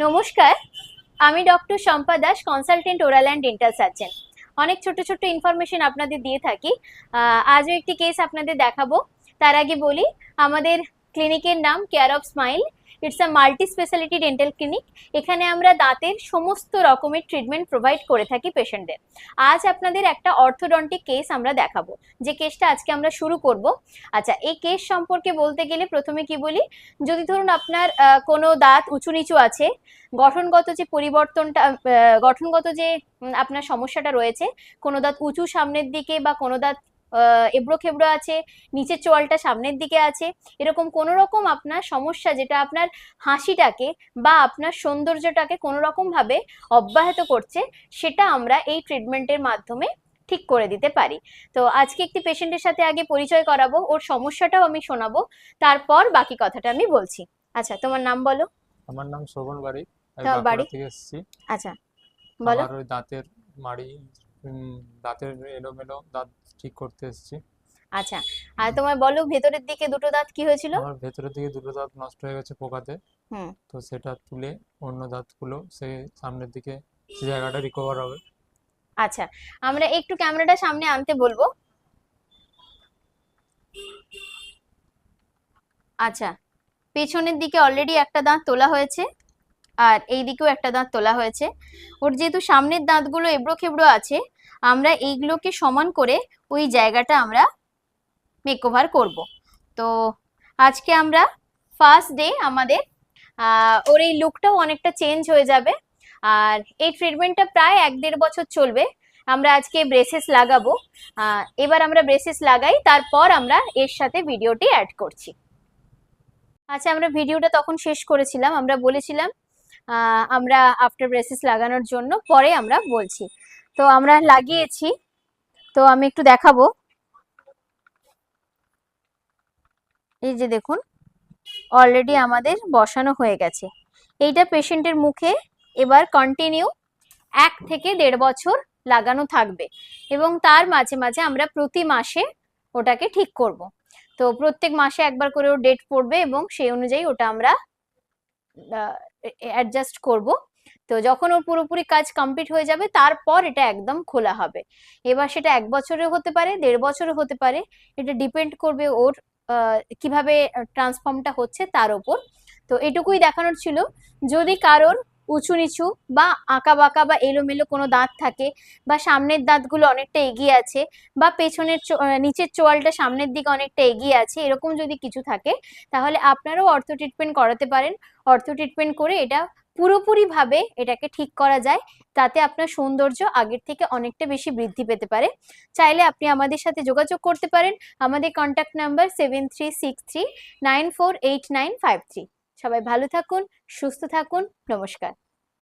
নমস্কার, আমি doctor Shampa Das, consultant oral and dental surgeon. অনেক ছোট ছোট ইনফরমেশন আপনাদের দিয়ে থাকি। আজও একটি কেস আপনাদের দেখাবো। তার আগে বলি, আমাদের ক্লিনিকের নাম care of smile. It's a multi speciality dental clinic. এখানে আমরা দাঁতের সমস্ত রকমের ট্রিটমেন্ট প্রোভাইড করে থাকি পেশেন্টদের। আজ আপনাদের একটা অর্থোডন্টিক কেস আমরা দেখাবো, যে কেসটা আজকে আমরা শুরু করব। আচ্ছা, এই কেস সম্পর্কে বলতে গেলে প্রথমে কি বলি, যদি ধরুন আপনার কোনো দাঁত উঁচু নিচু আছে, গঠনগত যে পরিবর্তনটা, গঠনগত যে আপনার সমস্যাটা রয়েছে, কোনো দাঁত উঁচু সামনের দিকে বা কোনো দাঁত এবড়ো খেবড়ো আছে, নিচের চোয়ালটা সামনের দিকে আছে, এরকম কোনো রকম আপনার সমস্যা যেটা আপনার হাসিটাকে বা আপনার সৌন্দর্যটাকে কোনো রকম ভাবে অব্যাহত করছে, সেটা আমরা এই ট্রিটমেন্টের মাধ্যমে ঠিক করে দিতে পারি। তো আজকে একটি পেশেন্টের সাথে আগে পরিচয় করাবো, ওর সমস্যাটাও আমি শোনাবো, তারপর বাকি কথাটা আমি বলছি। আচ্ছা, তোমার নাম বলো। আমার নাম শোভন বাড়ি, আমি তোমার বাড়ি? বাঁকুড়া থেকে এসেছি। আচ্ছা, বলো। আমার ওই দাঁতের মাড়ি, দাঁতের এলোমেলো দাঁত ঠিক করতে এসেছি। আচ্ছা, আর তোমার বলো, ভেতরের দিকে দুটো দাঁত কি হয়েছিল? আমার ভেতরের দিকে দুটো দাঁত নষ্ট হয়ে গেছে পোকাতে। হুম। তো সেটা তুলে অন্য দাঁতগুলো সামনের দিকে সে জায়গাটা রিকভার হবে। আচ্ছা, আমরা একটু ক্যামেরাটা সামনে আনতে বলবো। আচ্ছা, পেছনের দিকে অলরেডি একটা দাঁত তোলা হয়েছে, আর এই দিকেও একটা দাঁত তোলা হয়েছে। ওর যেহেতু সামনের দাঁতগুলো এবড়ো খেবড়ো আছে, আমরা এইগুলোকে সমান করে ওই জায়গাটা আমরা মেকওভার করব। তো আজকে আমরা ফার্স্ট ডে, আমাদের ওর এই লুকটাও অনেকটা চেঞ্জ হয়ে যাবে। আর এই ট্রিটমেন্টটা প্রায় 1-1.5 বছর চলবে। আমরা আজকে ব্রেসেস লাগাবো। এবার আমরা ব্রেসেস লাগাই, তারপর আমরা এর সাথে ভিডিওটি অ্যাড করছি। আচ্ছা, আমরা ভিডিওটা তখন শেষ করেছিলাম, আমরা বলেছিলাম আমরা আফটার ব্রেসেস লাগানোর জন্য পরে আমরা বলছি। তো আমরা লাগিয়েছি, তো আমি একটু দেখাবো। এই যে দেখুন, অলরেডি আমাদের বসানো হয়ে গেছে। এইটা পেশেন্টের মুখে এবার কন্টিনিউ 1 থেকে 1.5 বছর লাগানো থাকবে, এবং তার মাঝে মাঝে আমরা প্রতি মাসে ওটাকে ঠিক করব। তো প্রত্যেক মাসে একবার করে ওর ডেট পড়বে এবং সেই অনুযায়ী ওটা আমরা অ্যাডজাস্ট করব। তো যখন ওর পুরোপুরি কাজ কমপ্লিট হয়ে যাবে, তারপর এটা একদম খোলা হবে। এবার সেটা 1 বছরেও হতে পারে, 1.5 বছরও হতে পারে, এটা ডিপেন্ড করবে ওর কিভাবে ট্রান্সফর্মটা হচ্ছে তার উপর। তো এটুকুই দেখানোর ছিল। যদি কারোর উঁচু নিচু বা আঁকা বাঁকা বা এলোমেলো কোনো দাঁত থাকে, বা সামনের দাঁতগুলো অনেকটা এগিয়ে আছে, বা পেছনের নিচের চোয়ালটা সামনের দিকে অনেকটা এগিয়ে আছে, এরকম যদি কিছু থাকে, তাহলে আপনারাও অর্থো ট্রিটমেন্ট করাতে পারেন। অর্থো ট্রিটমেন্ট করে এটা পুরোপুরিভাবে এটাকে ঠিক করা যায়, তাতে আপনার সৌন্দর্য আগের থেকে অনেকটা বেশি বৃদ্ধি পেতে পারে। চাইলে আপনি আমাদের সাথে যোগাযোগ করতে পারেন। আমাদের কন্ট্যাক্ট নাম্বার 7363948953। সবাই ভালো থাকুন, সুস্থ থাকুন, নমস্কার।